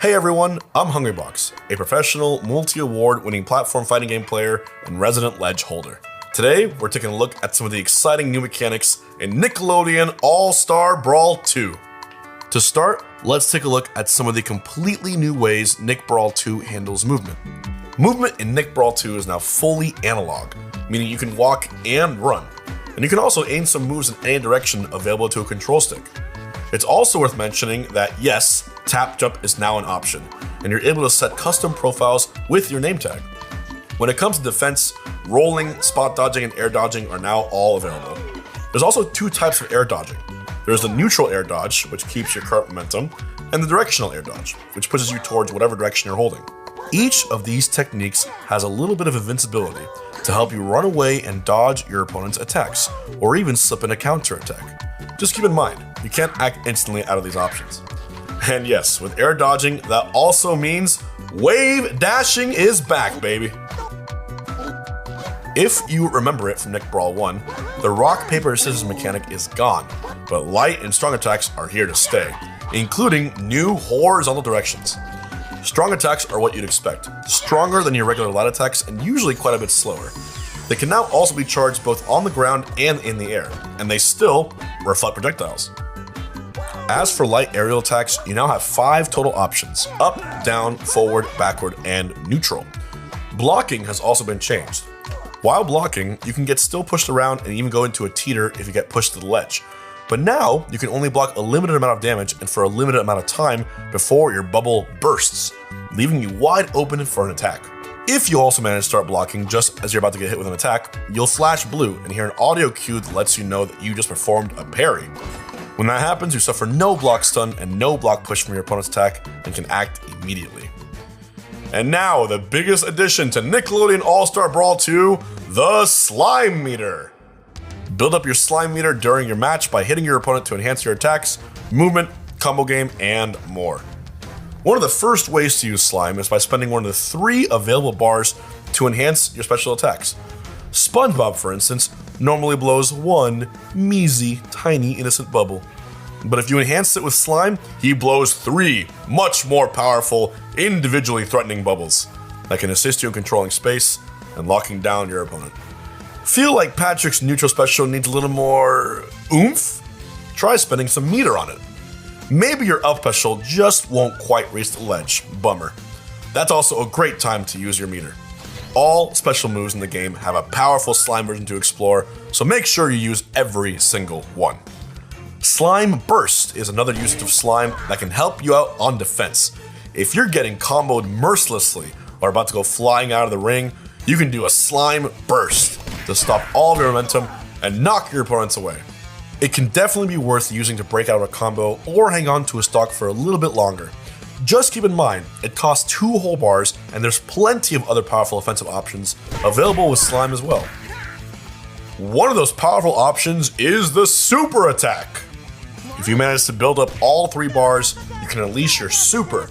Hey everyone, I'm Hungrybox, a professional, multi-award winning platform fighting game player and resident ledge holder. Today, we're taking a look at some of the exciting new mechanics in Nickelodeon All-Star Brawl 2. To start, let's take a look at some of the completely new ways Nick Brawl 2 handles movement. Movement in Nick Brawl 2 is now fully analog, meaning you can walk and run. And you can also aim some moves in any direction available to a control stick. It's also worth mentioning that yes, tap jump is now an option, and you're able to set custom profiles with your name tag. When it comes to defense, rolling, spot dodging, and air dodging are now all available. There's also two types of air dodging. There's the neutral air dodge, which keeps your current momentum, and the directional air dodge, which pushes you towards whatever direction you're holding. Each of these techniques has a little bit of invincibility to help you run away and dodge your opponent's attacks, or even slip in a counter attack. Just keep in mind, you can't act instantly out of these options. And yes, with air dodging, that also means wave dashing is back, baby. If you remember it from Nick Brawl 1, the rock, paper, scissors mechanic is gone, but light and strong attacks are here to stay, including new horizontal directions. Strong attacks are what you'd expect, stronger than your regular light attacks and usually quite a bit slower. They can now also be charged both on the ground and in the air, and they still reflect projectiles. As for light aerial attacks, you now have 5 total options: up, down, forward, backward, and neutral. Blocking has also been changed. While blocking, you can get still pushed around and even go into a teeter if you get pushed to the ledge. But now, you can only block a limited amount of damage and for a limited amount of time before your bubble bursts, leaving you wide open for an attack. If you also manage to start blocking just as you're about to get hit with an attack, you'll flash blue and hear an audio cue that lets you know that you just performed a parry. When that happens, you suffer no block stun and no block push from your opponent's attack and can act immediately. And now, the biggest addition to Nickelodeon All-Star Brawl 2, the Slime Meter. Build up your slime meter during your match by hitting your opponent to enhance your attacks, movement, combo game, and more. One of the first ways to use slime is by spending one of the 3 available bars to enhance your special attacks. SpongeBob, for instance, normally blows 1 measly, tiny, innocent bubble. But if you enhance it with slime, he blows 3 much more powerful, individually threatening bubbles that can assist you in controlling space and locking down your opponent. Feel like Patrick's neutral special needs a little more oomph? Try spending some meter on it. Maybe your up special just won't quite reach the ledge. Bummer. That's also a great time to use your meter. All special moves in the game have a powerful slime version to explore, so make sure you use every single one. Slime Burst is another usage of slime that can help you out on defense. If you're getting comboed mercilessly or about to go flying out of the ring, you can do a Slime Burst to stop all of your momentum and knock your opponents away. It can definitely be worth using to break out of a combo or hang on to a stock for a little bit longer. Just keep in mind, it costs 2 whole bars and there's plenty of other powerful offensive options available with slime as well. One of those powerful options is the super attack. If you manage to build up all 3 bars, you can unleash your super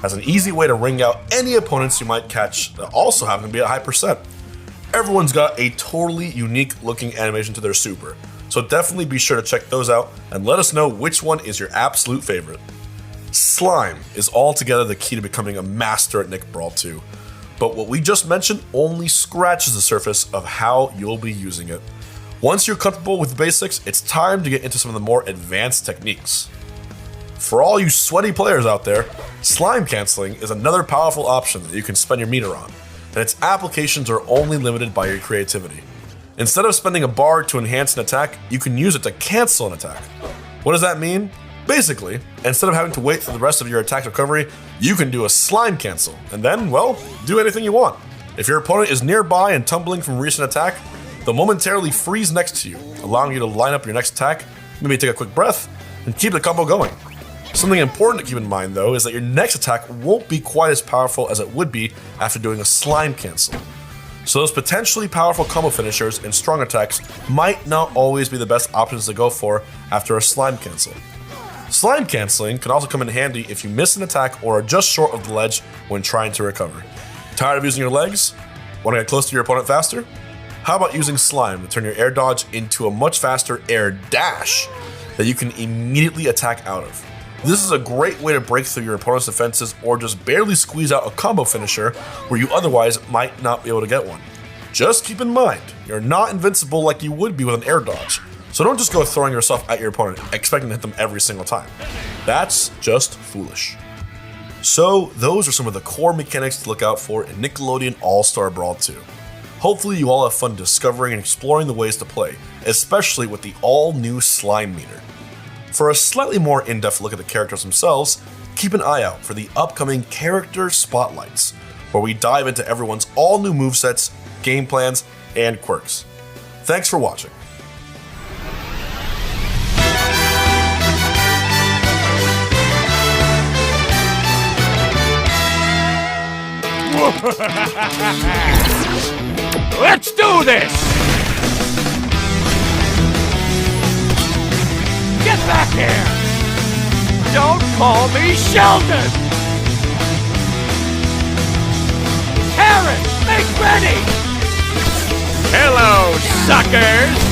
as an easy way to ring out any opponents you might catch that also happen to be at high percent. Everyone's got a totally unique looking animation to their super, so definitely be sure to check those out and let us know which one is your absolute favorite. Slime is altogether the key to becoming a master at Nick Brawl 2, but what we just mentioned only scratches the surface of how you'll be using it. Once you're comfortable with the basics, it's time to get into some of the more advanced techniques. For all you sweaty players out there, slime canceling is another powerful option that you can spend your meter on, and its applications are only limited by your creativity. Instead of spending a bar to enhance an attack, you can use it to cancel an attack. What does that mean? Basically, instead of having to wait for the rest of your attack recovery, you can do a slime cancel, and then, well, do anything you want. If your opponent is nearby and tumbling from a recent attack, they'll momentarily freeze next to you, allowing you to line up your next attack, maybe take a quick breath, and keep the combo going. Something important to keep in mind though is that your next attack won't be quite as powerful as it would be after doing a slime cancel. So those potentially powerful combo finishers and strong attacks might not always be the best options to go for after a slime cancel. Slime canceling can also come in handy if you miss an attack or are just short of the ledge when trying to recover. Tired of using your legs? Want to get close to your opponent faster? How about using slime to turn your air dodge into a much faster air dash that you can immediately attack out of? This is a great way to break through your opponent's defenses or just barely squeeze out a combo finisher where you otherwise might not be able to get one. Just keep in mind, you're not invincible like you would be with an air dodge, so don't just go throwing yourself at your opponent expecting to hit them every single time. That's just foolish. So those are some of the core mechanics to look out for in Nickelodeon All-Star Brawl 2. Hopefully you all have fun discovering and exploring the ways to play, especially with the all-new slime meter. For a slightly more in-depth look at the characters themselves, keep an eye out for the upcoming Character Spotlights, where we dive into everyone's all-new movesets, game plans, and quirks. Thanks for watching. Let's do this! Get back here! Don't call me Sheldon! Karen, make ready! Hello, suckers!